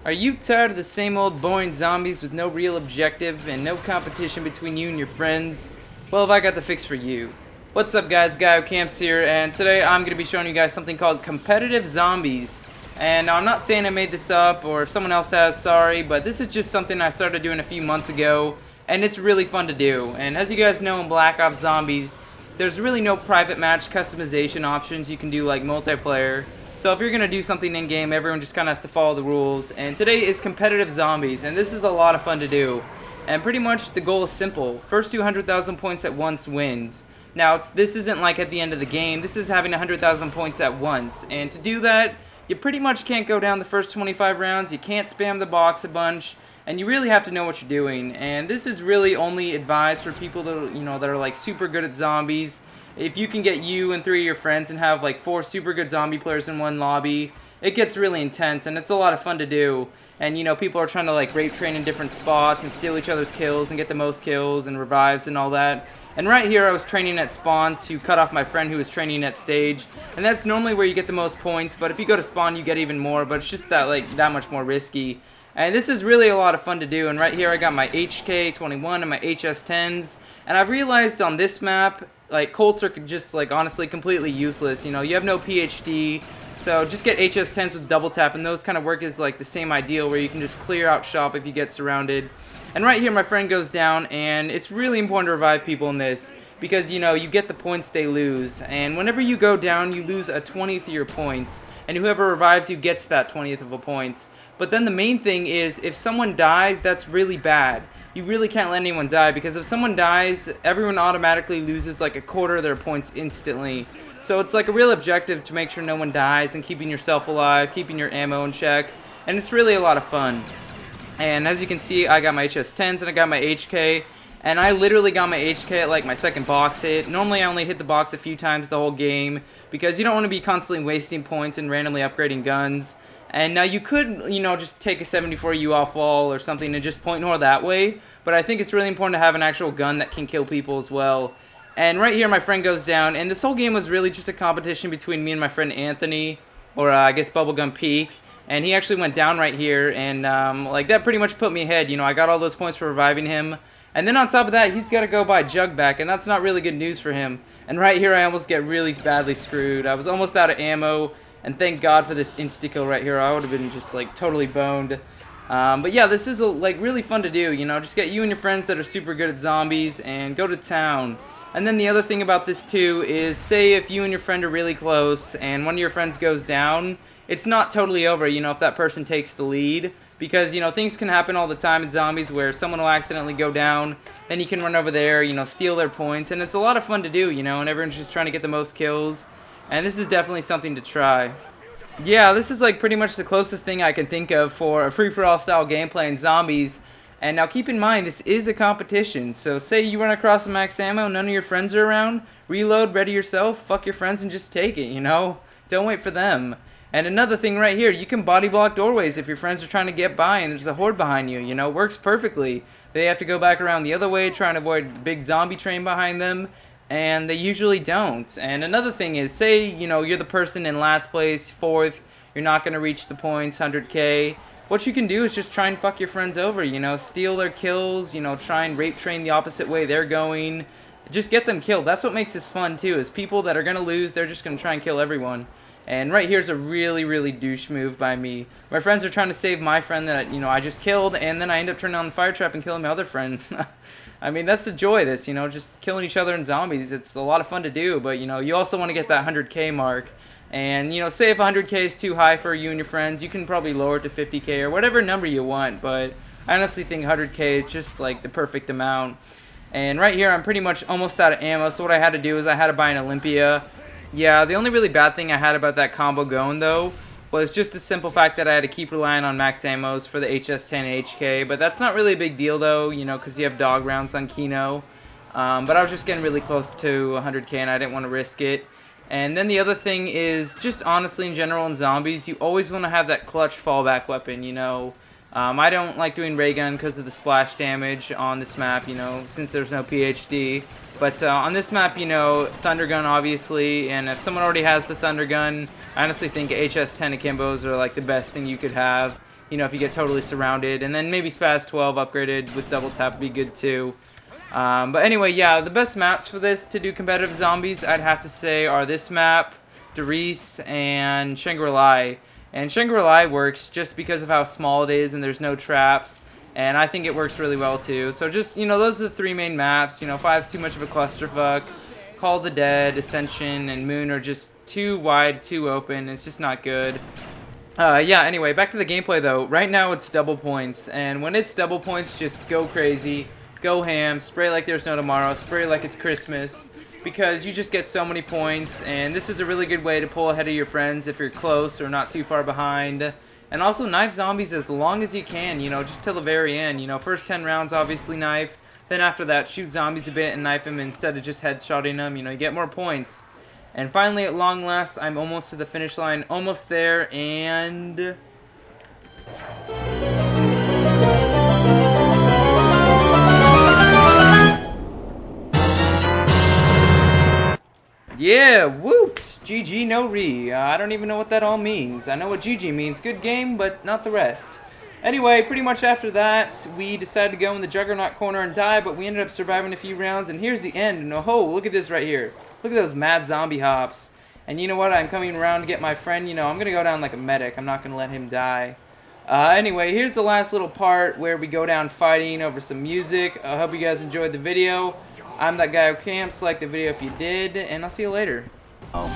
Are you tired of the same old boring zombies with no real objective and no competition between you and your friends? Well, have I got the fix for you. What's up guys, ThatGuyWhoCamps here, and today I'm going to be showing you guys something called competitive zombies. And now I'm not saying I made this up, or if someone else has, sorry, but this is just something I started doing a few months ago, and it's really fun to do. And as you guys know, in Black Ops Zombies, there's really no private match customization options you can do like multiplayer. So if you're going to do something in-game, everyone just kind of has to follow the rules. And today is competitive zombies, and this is a lot of fun to do. And pretty much the goal is simple. First 200,000 points at once wins. Now, this isn't like at the end of the game. This is having 100,000 points at once. And to do that, you pretty much can't go down the first 25 rounds. You can't spam the box a bunch. And you really have to know what you're doing. And this is really only advised for people that, that are like super good at zombies. If you can get you and 3 of your friends and have like 4 super good zombie players in one lobby, it gets really intense and it's a lot of fun to do. And people are trying to like rape train in different spots and steal each other's kills and get the most kills and revives and all that. And right here I was training at spawn to cut off my friend who was training at stage. And that's normally where you get the most points, but if you go to spawn you get even more, but it's just that much more risky. And this is really a lot of fun to do. And right here I got my HK21 and my HS10s. And I've realized on this map, like, Colts are just, like, honestly completely useless. You have no PhD, so just get HS10s with double tap, and those kind of work as, like, the same ideal where you can just clear out shop if you get surrounded. And right here my friend goes down, and it's really important to revive people in this because, you get the points they lose. And whenever you go down, you lose a 20th of your points, and whoever revives you gets that 20th of a points. But then the main thing is, if someone dies, that's really bad. You really can't let anyone die, because if someone dies, everyone automatically loses like a quarter of their points instantly. So it's like a real objective to make sure no one dies and keeping yourself alive, keeping your ammo in check, and it's really a lot of fun. And as you can see, I got my HS10s and I got my HK, and I literally got my HK at like my second box hit. Normally I only hit the box a few times the whole game, because you don't want to be constantly wasting points and randomly upgrading guns. And now you could, just take a 74U off wall or something and just point more that way. But I think it's really important to have an actual gun that can kill people as well. And right here my friend goes down. And this whole game was really just a competition between me and my friend Anthony. Or I guess Bubblegum Peak. And he actually went down right here. And that pretty much put me ahead. I got all those points for reviving him. And then on top of that, he's got to go buy Jug back. And that's not really good news for him. And right here I almost get really badly screwed. I was almost out of ammo. And thank God for this insta-kill right here. I would have been just like totally boned. But yeah, this is really fun to do. Just get you and your friends that are super good at zombies and go to town. And then the other thing about this too is, say if you and your friend are really close and one of your friends goes down, it's not totally over, if that person takes the lead. Because, things can happen all the time in zombies where someone will accidentally go down, then you can run over there, steal their points. And it's a lot of fun to do, and everyone's just trying to get the most kills. And this is definitely something to try. Yeah, this is like pretty much the closest thing I can think of for a free-for-all style gameplay in zombies. And now keep in mind, this is a competition. So say you run across some max ammo, none of your friends are around, reload, ready yourself, fuck your friends and just take it, Don't wait for them. And another thing right here, you can body block doorways if your friends are trying to get by and there's a horde behind you, works perfectly. They have to go back around the other way, trying to avoid the big zombie train behind them. And they usually don't. And another thing is, say, you're the person in last place, 4th, you're not going to reach the points, 100k. What you can do is just try and fuck your friends over, steal their kills, try and rape train the opposite way they're going. Just get them killed. That's what makes this fun, too, is people that are going to lose, they're just going to try and kill everyone. And right here's a really, really douche move by me. My friends are trying to save my friend that, I just killed, and then I end up turning on the fire trap and killing my other friend. I mean, that's the joy of this, just killing each other in zombies. It's a lot of fun to do, but, you also want to get that 100k mark. And, say if 100k is too high for you and your friends, you can probably lower it to 50k or whatever number you want. But I honestly think 100k is just, like, the perfect amount. And right here, I'm pretty much almost out of ammo, so what I had to do is I had to buy an Olympia. Yeah, the only really bad thing I had about that combo going, though, was just the simple fact that I had to keep relying on max ammos for the HS10 HK, but that's not really a big deal though, because you have dog rounds on Kino. But I was just getting really close to 100k and I didn't want to risk it. And then the other thing is, just honestly in general in zombies, you always want to have that clutch fallback weapon, I don't like doing ray gun because of the splash damage on this map, you know, since there's no PhD. But on this map, you know, Thunder Gun obviously, and if someone already has the Thunder Gun, I honestly think HS10 Akimbos are like the best thing you could have, you know, if you get totally surrounded. And then maybe Spaz 12 upgraded with double tap would be good too. But anyway, yeah, the best maps for this to do competitive zombies, I'd have to say, are this map, Derice, and Shangri-La. And Shangri-La works just because of how small it is and there's no traps. And I think it works really well too. So just, you know, those are the three main maps. You know, 5's too much of a clusterfuck. Call of the Dead, Ascension, and Moon are just too wide, too open. It's just not good. Yeah, anyway, back to the gameplay though. Right now it's double points. And when it's double points, just go crazy. Go ham. Spray like there's no tomorrow. Spray like it's Christmas. Because you just get so many points, and this is a really good way to pull ahead of your friends if you're close or not too far behind. And also knife zombies as long as you can, you know, just till the very end. You know, first 10 rounds obviously knife, then after that shoot zombies a bit and knife them instead of just headshotting them. You know, you get more points. And finally, at long last, I'm almost to the finish line, almost there, and yeah, woot! GG no re. I don't even know what that all means. I know what GG means. Good game, but not the rest. Anyway, pretty much after that, we decided to go in the Juggernaut corner and die, but we ended up surviving a few rounds, and here's the end. And oh, look at this right here. Look at those mad zombie hops. And you know what? I'm coming around to get my friend. You know, I'm going to go down like a medic. I'm not going to let him die. Anyway, here's the last little part where we go down fighting over some music. I hope you guys enjoyed the video. I'm that guy who camps. Like the video if you did, and I'll see you later. Oh.